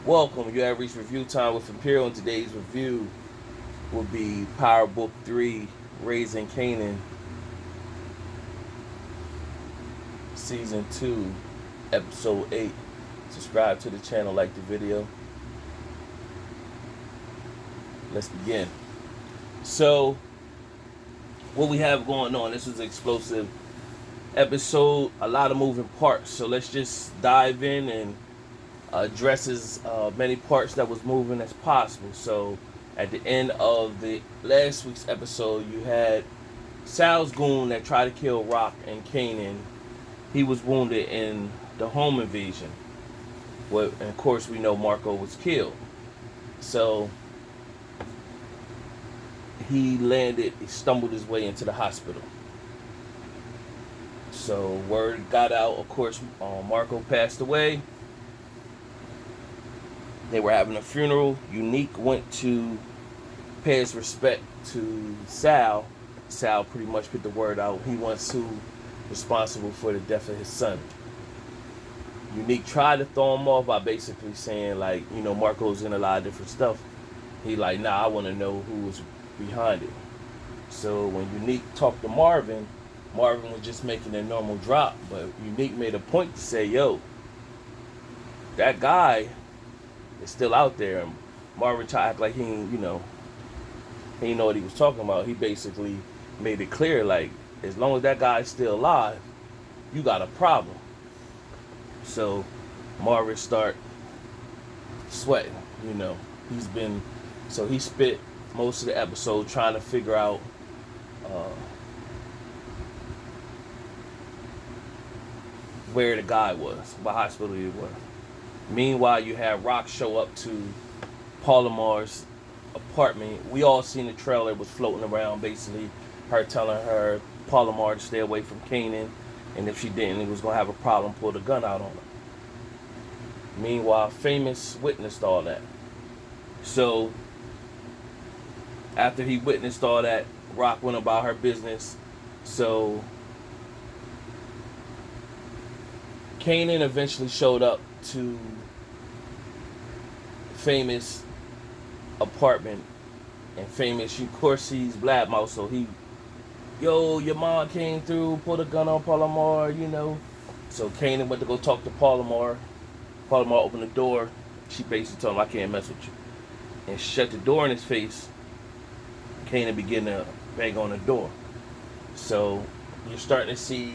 Welcome. You have reached review time with Imperial, and today's review will be Power Book 3, Raising Kanan, Season 2, Episode 8. Subscribe to the channel, like the video. Let's begin. So, what we have going on, this is an explosive episode, a lot of moving parts. So let's just dive in and addresses many parts that was moving as possible. So at the end of the last week's episode, you had Sal's goon that tried to kill Rock and Kanan. He was wounded in the home invasion. And of course we know Marco was killed. So he stumbled his way into the hospital. So word got out, of course, Marco passed away. They were having a funeral. Unique went to pay his respect to Sal. Sal pretty much put the word out. He wants who responsible for the death of his son. Unique tried to throw him off by basically saying, like, you know, Marco's in a lot of different stuff. He like, nah, I want to know who was behind it. So when Unique talked to Marvin, Marvin was just making a normal drop, but Unique made a point to say, yo, that guy is still out there. And Marvin tried to act like he didn't know what he was talking about. He basically made it clear, like, as long as that guy's still alive, you got a problem. So Marvin start sweating, he spit most of the episode trying to figure out where the guy was, what hospital he was. Meanwhile, you have Rock show up to Palomar's apartment. We all seen the trailer was floating around, basically her telling her Palomar to stay away from Kanan, and if she didn't, he was gonna have a problem, pull the gun out on her. Meanwhile, Famous witnessed all that. So after he witnessed all that, Rock went about her business. So Kanan eventually showed up to Famous apartment, and Famous, of course, he's Blabmouth, so your mom came through, put a gun on Palomar, So Kanan went to go talk to Palomar. Palomar opened the door. She basically told him, I can't mess with you, and shut the door in his face. Kanan began to bang on the door. So you're starting to see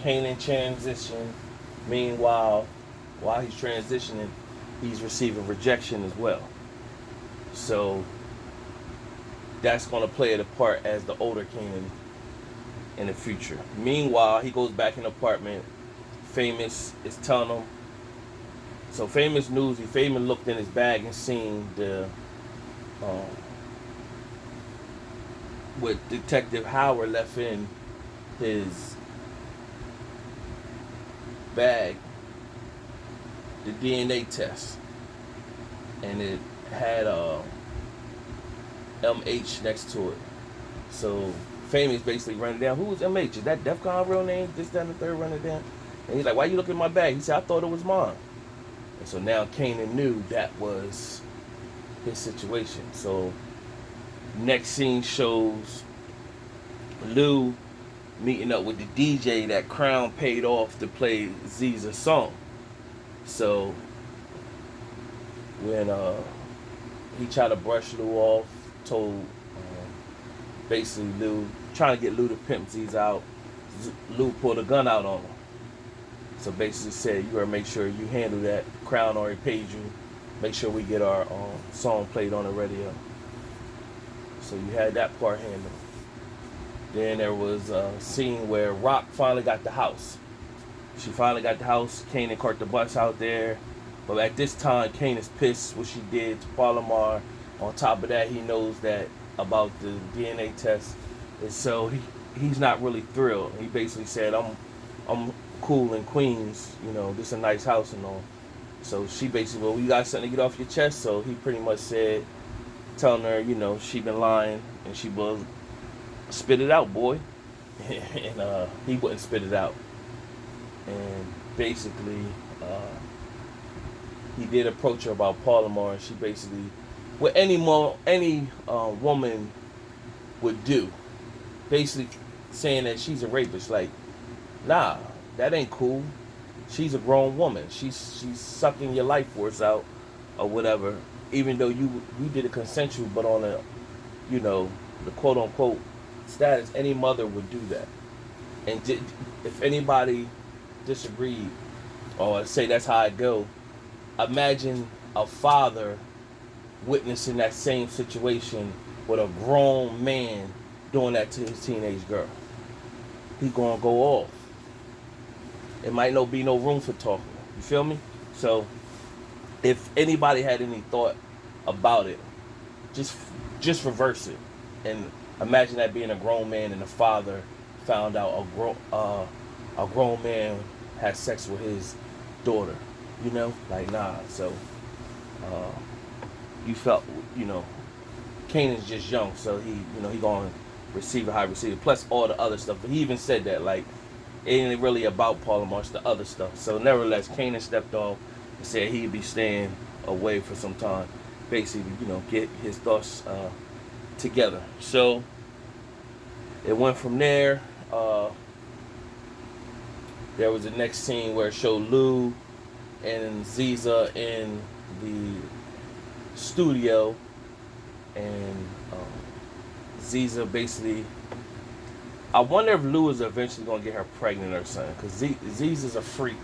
Kanan transition. Meanwhile, while he's transitioning, he's receiving rejection as well. So that's going to play a part as the older Kanan in the future. Meanwhile, he goes back in the apartment. Famous is telling him. So Famous looked in his bag and seen the what Detective Howard left in his bag, the DNA test, and it had MH next to it. So Famous basically running down, who was MH? Is that DEFCON real name? This, that, and the third, running down. And he's like, why you looking at my bag? He said, I thought it was mine. And so now Kanan knew that was his situation. So next scene shows Lou meeting up with the DJ that Crown paid off to play Ziza's song. So when he tried to brush Lou off, told basically Lou, trying to get Lou to pimp Ziza out, Lou pulled a gun out on him. So basically said, you gotta make sure you handle that. Crown already paid you. Make sure we get our song played on the radio. So you had that part handled. Then there was a scene where Rock finally got the house. She finally got the house. Kanan caught the bus out there. But at this time, Kanan's pissed what she did to Palomar. On top of that, he knows that about the DNA test. And so he's not really thrilled. He basically said, I'm cool in Queens. This is a nice house and all. So she basically, well, you got something to get off your chest. So he pretty much said, telling her, she been lying, and she was, spit it out, boy. And he wouldn't spit it out. And basically, he did approach her about Baltimore, and she basically, what any woman would do, basically saying that she's a rapist. Like, nah, that ain't cool. She's a grown woman. She's sucking your life force out or whatever. Even though you did it consensual, but on a, the quote unquote status, any mother would do that. And if anybody disagreed or say that's how it go, imagine a father witnessing that same situation with a grown man doing that to his teenage girl. He gonna go off. It might not be no room for talking. You feel me? So if anybody had any thought about it, just reverse it and imagine that being a grown man and a father found out a grown man had sex with his daughter. Like, nah. So you felt, Kanan's just young, so he gonna receive a high receiver. Plus all the other stuff. But he even said that, like, it ain't really about Baltimore, it's the other stuff. So nevertheless, Kanan stepped off and said he'd be staying away for some time. Basically, get his thoughts together. So it went from there. There was the next scene where it showed Lou and Ziza in the studio, and Ziza basically, I wonder if Lou is eventually going to get her pregnant or something, because Ziza's a freak,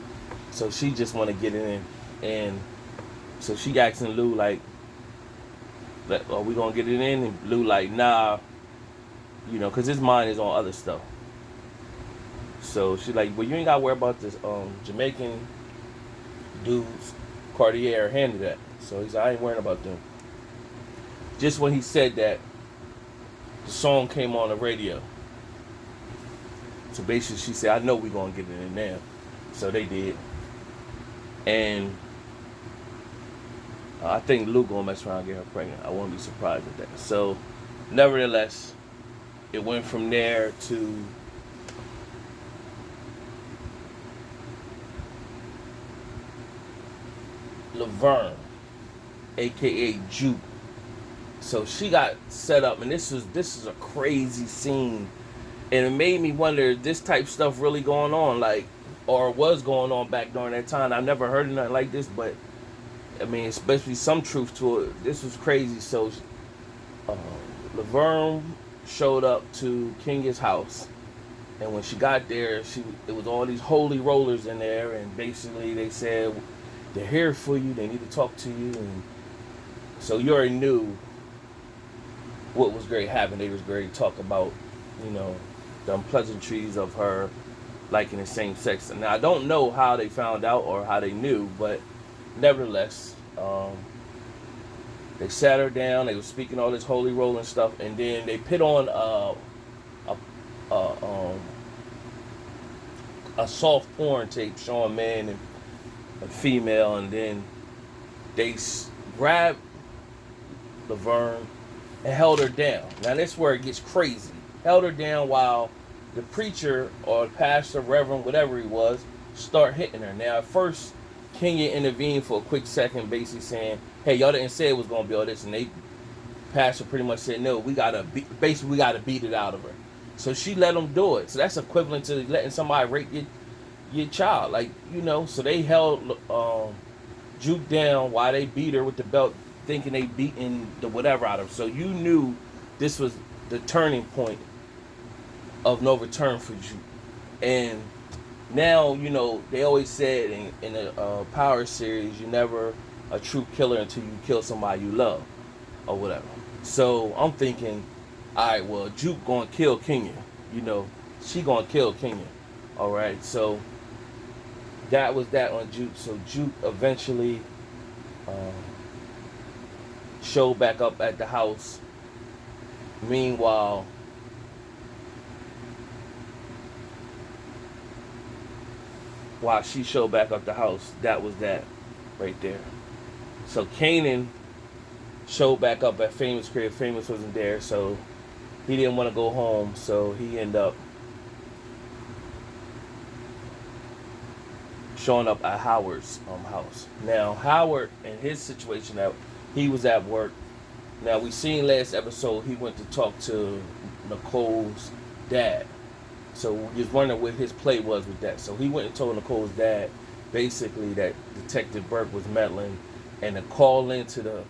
so she just want to get it in, and so she asking Lou, like, are we going to get it in? And Lou like, nah, because his mind is on other stuff. So she like, well, you ain't got to worry about this Jamaican dudes, Cartier handed that. So he's like, I ain't worrying about them. Just when he said that, the song came on the radio. So basically she said, I know we're going to get it in there. So they did. And I think Lou going to mess around and get her pregnant. I won't be surprised at that. So nevertheless, it went from there to Laverne AKA Juke. So she got set up, and this is a crazy scene, and it made me wonder, is this type of stuff really going on, like, or was going on back during that time? I never heard of nothing like this, but I mean, especially some truth to it. This was crazy. So Laverne showed up to Kenya's house, and when she got there, it was all these holy rollers in there, and basically they said they're here for you, they need to talk to you, and so you already knew what was great happened. They was great to talk about, the unpleasantries of her liking the same sex. And now I don't know how they found out or how they knew, but nevertheless, they sat her down. They were speaking all this holy roll and stuff, and then they put on a soft porn tape showing man and a female, and then they grabbed Laverne and held her down. Now that's where it gets crazy. Held her down while the preacher or pastor, reverend, whatever he was, start hitting her. Now at first, Kenya intervened for a quick second, basically saying, "Hey, y'all didn't say it was gonna be all this," and they pastor pretty much said, "No, we gotta beat it out of her." So she let them do it. So that's equivalent to letting somebody rape your child, like, So they held Juke down while they beat her with the belt, thinking they beating the whatever out of her. So you knew this was the turning point of no return for Juke. And now, they always said in the Power series, you're never a true killer until you kill somebody you love or whatever. So I'm thinking, all right, well, Juke gonna kill Kenya. She gonna kill Kenya. All right, so that was that on Juke. So Juke eventually showed back up at the house. Meanwhile, while she showed back up the house, that was that right there. So Kanan showed back up at Famous' crib. Famous wasn't there, so he didn't want to go home, so he ended up showing up at Howard's house. Now Howard, in his situation, that he was at work. Now we seen last episode he went to talk to Nicole's dad. So we just wondering what his play was with that. So he went and told Nicole's dad basically that Detective Burke was meddling and to call into the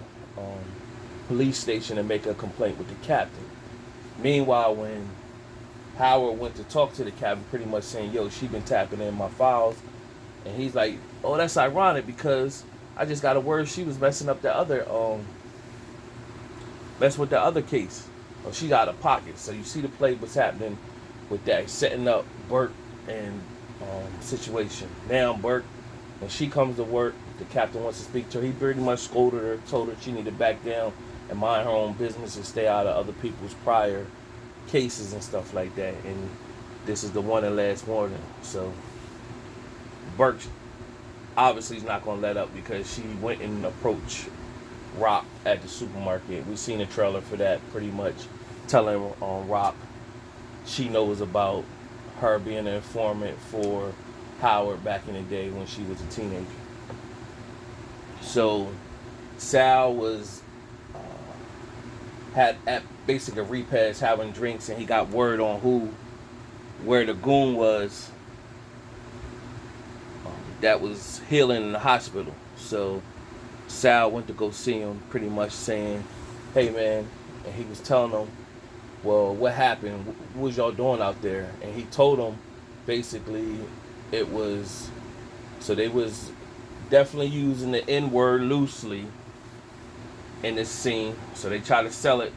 police station and make a complaint with the captain. Meanwhile, when Howard went to talk to the captain, pretty much saying, yo, she been tapping in my files. And he's like, oh, that's ironic because I just got a word she was messing up the other, messing with the other case. Oh, she got a pocket. So you see the play what's happening with that, setting up Burke and situation. Now Burke, when she comes to work, the captain wants to speak to her. He pretty much scolded her, told her she needed to back down and mind her own business and stay out of other people's prior cases and stuff like that. And this is the one and last warning. So Burke obviously is not going to let up because she went and approached Rock at the supermarket. We've seen a trailer for that, pretty much telling Rock she knows about her being an informant for Howard back in the day when she was a teenager. So Sal was had at basically a repast having drinks, and he got word on where the goon was that was healing in the hospital. So Sal went to go see him, pretty much saying, hey man, and he was telling him, well, what happened? What was y'all doing out there? And he told him basically it was, so they was definitely using the N-word loosely in this scene. So they try to sell it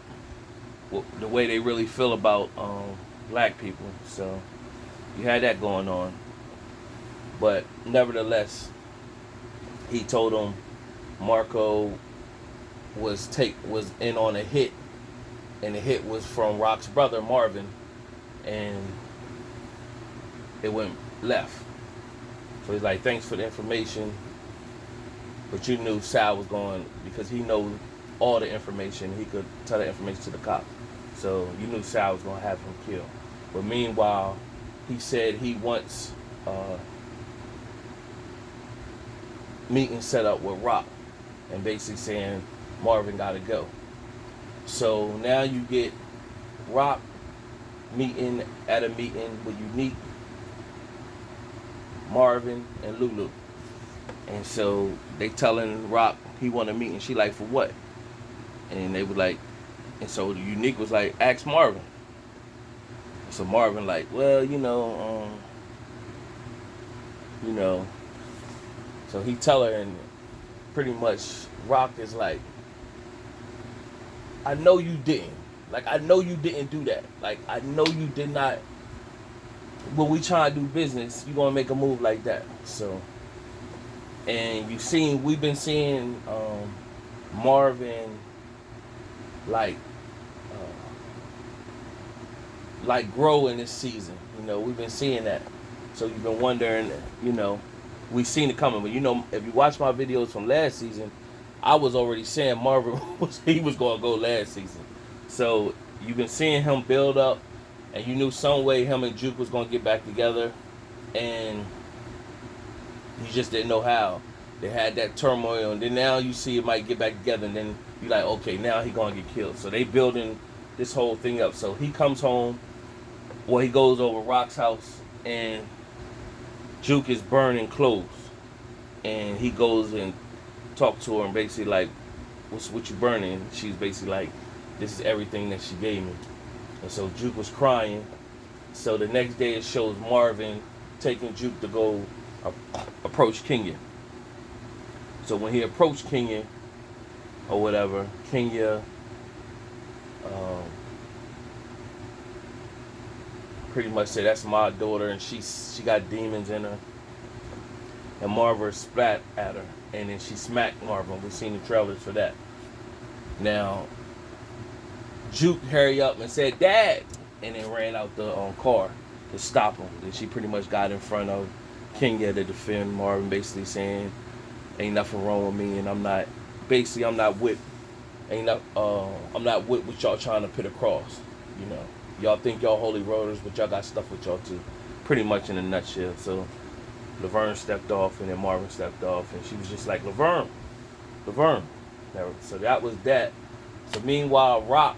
the way they really feel about black people. So you had that going on. But nevertheless, he told him Marco was in on a hit, and the hit was from Rock's brother Marvin, and it went left. So he's like, thanks for the information, but you knew Sal was going, because he knows all the information, he could tell the information to the cops. So you knew Sal was going to have him killed. But meanwhile, he said he wants meeting set up with Rock, and basically saying Marvin got to go. So now you get Rock meeting at a meeting with Unique, Marvin, and Lulu. And so they telling Rock he want to meet, and she like, for what? And they were like, and so the Unique was like, ask Marvin. So Marvin like, well, so he tell her, and pretty much Rock is like, I know you didn't. Like, I know you didn't do that. Like, I know you did not. When we try to do business, you gonna make a move like that. So, and we've been seeing Marvin like grow in this season. We've been seeing that. So you've been wondering, we've seen it coming. But if you watch my videos from last season, I was already saying Marvin was going to go last season. So you've been seeing him build up, and you knew some way him and Juke was going to get back together, and you just didn't know how. They had that turmoil, and then now you see it might get back together, and then you're like, okay, now he going to get killed. So they building this whole thing up. So he comes home, he goes over Rock's house, and Juke is burning clothes, and he goes and talk to her and basically like, what you burning? She's basically like, this is everything that she gave me. And so Juke was crying. So the next day it shows Marvin taking Juke to go approach Kenya. So when he approached Kenya or whatever, Kenya pretty much said, that's my daughter, and she got demons in her. And Marvin spat at her, and then she smacked Marvin. We've seen the trailers for that. Now, Juke hurried up and said, Dad! And then ran out the car to stop him. Then she pretty much got in front of Kenya to defend Marvin, basically saying, ain't nothing wrong with me, and I'm not with what y'all trying to put across. Y'all think y'all holy rollers, but y'all got stuff with y'all too. Pretty much in a nutshell. So Laverne stepped off, and then Marvin stepped off, and she was just like, Laverne. So that was that. So meanwhile, Rock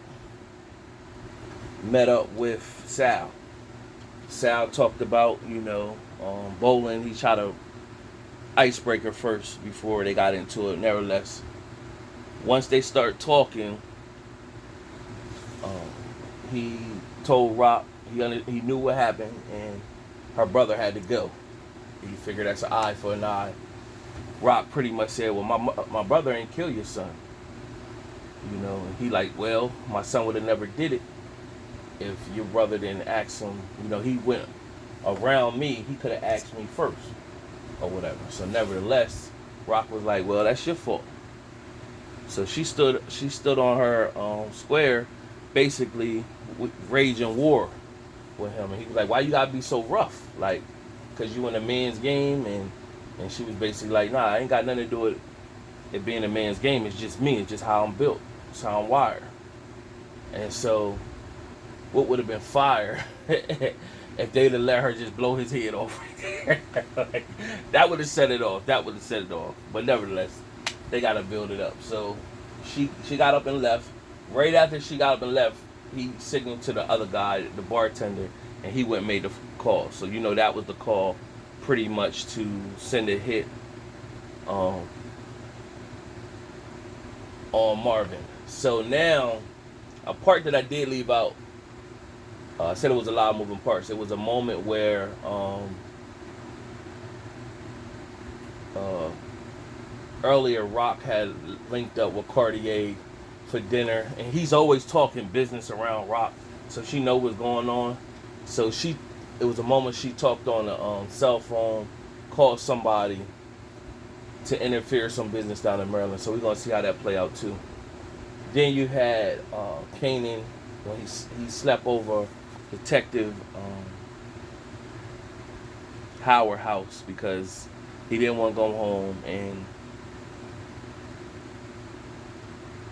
met up with Sal. Sal talked about, bowling. He tried to icebreaker first before they got into it. Nevertheless, once they start talking, he told Rock he knew what happened, and her brother had to go. He figured that's an eye for an eye. Rock pretty much said, well, my brother ain't kill your son. And he like, well, my son would have never did it if your brother didn't ask him. He went around me. He could have asked me first or whatever. So nevertheless, Rock was like, well, that's your fault. So she stood on her square, basically raging war with him. And he was like, why you gotta be so rough? Like, because you in a man's game? And she was basically like, nah, I ain't got nothing to do with it being a man's game. It's just me. It's just how I'm built. It's how I'm wired. And so what would have been fire if they'd have let her just blow his head off right there? That would have set it off. But nevertheless, they got to build it up. So she got up and left. Right after she got up and left, he signaled to the other guy, the bartender, and he went and made the call. So that was the call pretty much to send a hit on Marvin. So now, a part that I did leave out, I said it was a lot of moving parts. It was a moment where earlier Rock had linked up with Cartier for dinner, and he's always talking business around Rock, so she know what's going on. So it was a moment she talked on the cell phone, called somebody to interfere some business down in Maryland. So we're gonna see how that play out too. Then you had Kanan when he slept over Detective Howard house because he didn't want to go home, and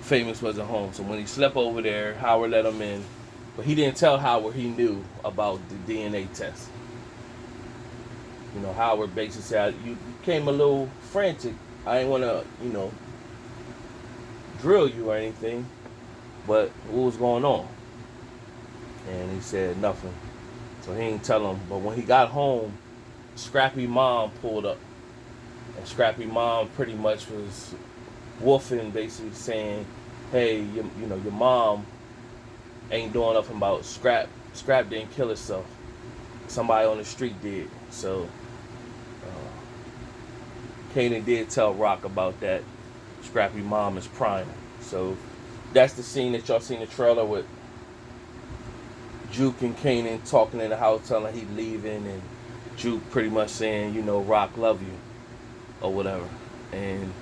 Famous wasn't home. So when he slept over there, Howard let him in, but he didn't tell Howard he knew about the DNA test. Howard basically said, you came a little frantic. I didn't want to, drill you or anything, but what was going on? And he said nothing. So he didn't tell him. But when he got home, Scrappy Mom pulled up. And Scrappy Mom pretty much was woofing, basically saying, hey, your mom ain't doing nothing about Scrap. Scrap didn't kill herself. Somebody on the street did. So Kanan did tell Rock about that. Scrappy Mom is prying. So that's the scene that y'all seen in the trailer with Juke and Kanan talking in the house, telling he leaving, and Juke pretty much saying, Rock love you or whatever. And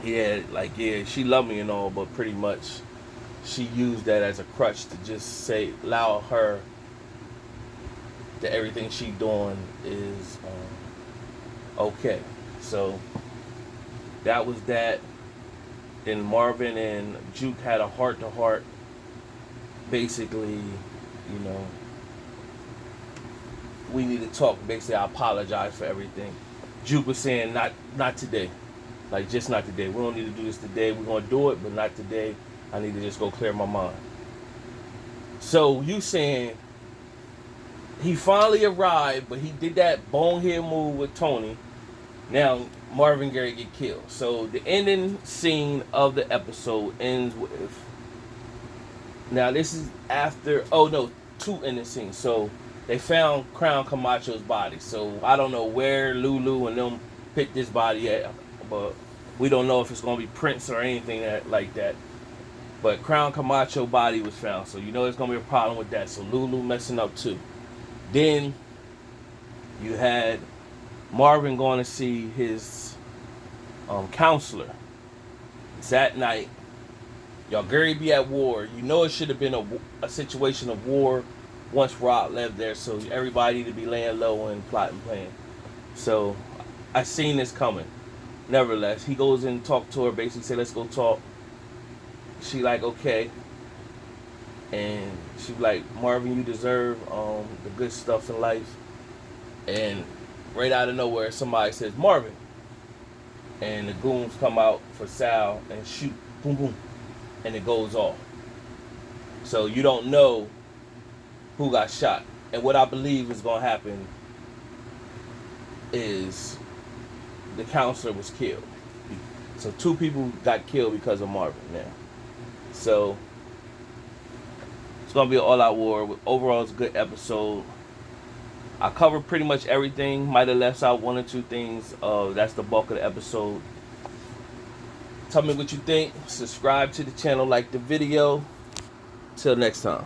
she loved me and all, but pretty much she used that as a crutch to just allow her that everything she doing is okay. So that was that. Then Marvin and Juke had a heart-to-heart. Basically, we need to talk. Basically, I apologize for everything. Juke was saying, not today. Like, just not today. We don't need to do this today. We're going to do it, but not today. I need to just go clear my mind. So you saying he finally arrived, but he did that bonehead move with Tony. Now Marvin Gaye get killed. So the ending scene of the episode ends with. Now this is after. Oh no, two ending scenes. So they found Crown Camacho's body. So I don't know where Lulu and them picked this body at, but we don't know if it's gonna be Prince or anything like that. But Crown Camacho body was found, so there's gonna be a problem with that. So Lulu messing up too. Then you had Marvin going to see his counselor. It's that night. Y'all Gary be at war. It should have been a situation of war once Rock left there, so everybody need to be laying low and plotting plan. So I seen this coming. Nevertheless, he goes in and talk to her, basically say, let's go talk. She like, okay. And she like, Marvin, you deserve the good stuff in life. And right out of nowhere, somebody says Marvin, and the goons come out for Sal and shoot, boom, boom, and it goes off. So you don't know who got shot. And what I believe is going to happen is the counselor was killed. So 2 people got killed because of Marvin now. So it's going to be an all-out war. Overall, it's a good episode. I covered pretty much everything. Might have left out 1 or 2 things. That's the bulk of the episode. Tell me what you think. Subscribe to the channel. Like the video. Till next time.